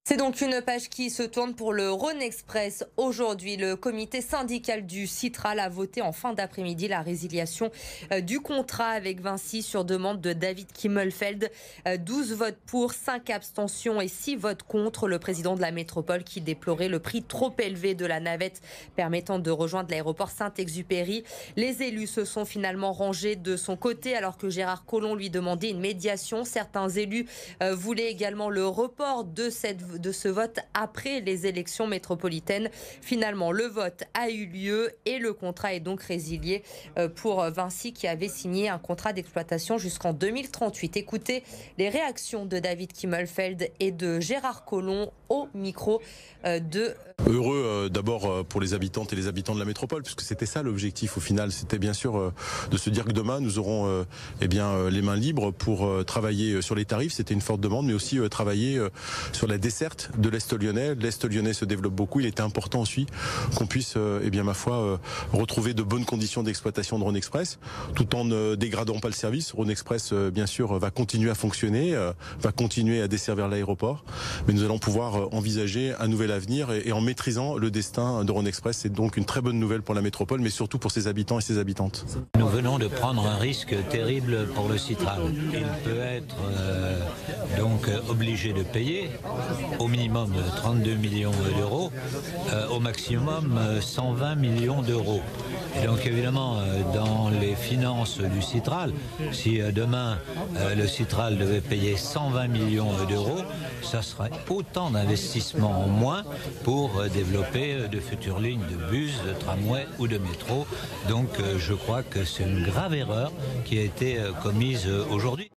C'est donc une page qui se tourne pour le Rhône Express. Aujourd'hui, le comité syndical du Citral a voté en fin d'après-midi la résiliation du contrat avec Vinci sur demande de David Kimmelfeld. 12 votes pour, 5 abstentions et 6 votes contre. Le président de la métropole qui déplorait le prix trop élevé de la navette permettant de rejoindre l'aéroport Saint-Exupéry. Les élus se sont finalement rangés de son côté alors que Gérard Collomb lui demandait une médiation. Certains élus voulaient également le report de ce vote après les élections métropolitaines. Finalement, le vote a eu lieu et le contrat est donc résilié pour Vinci qui avait signé un contrat d'exploitation jusqu'en 2038. Écoutez les réactions de David Kimmelfeld et de Gérard Collomb au micro de... Heureux d'abord pour les habitantes et les habitants de la métropole, puisque c'était ça l'objectif au final, c'était bien sûr de se dire que demain nous aurons les mains libres pour travailler sur les tarifs, c'était une forte demande, mais aussi travailler sur la desserte de l'Est lyonnais. L'Est lyonnais se développe beaucoup, il était important aussi qu'on puisse ma foi retrouver de bonnes conditions d'exploitation de Rhône Express, tout en ne dégradant pas le service. Rhône Express bien sûr va continuer à fonctionner, va continuer à desservir l'aéroport, mais nous allons pouvoir envisager un nouvel avenir et en maîtrisant le destin de Rhône Express. C'est donc une très bonne nouvelle pour la métropole, mais surtout pour ses habitants et ses habitantes. Nous venons de prendre un risque terrible pour le Citral. Il peut être donc obligé de payer au minimum 32 millions d'euros, au maximum 120 millions d'euros. Et donc évidemment, dans les finances du Citral, si demain le Citral devait payer 120 millions d'euros, ça serait autant d'investissements en moins pour développer de futures lignes de bus, de tramway ou de métro. Donc je crois que c'est une grave erreur qui a été commise aujourd'hui.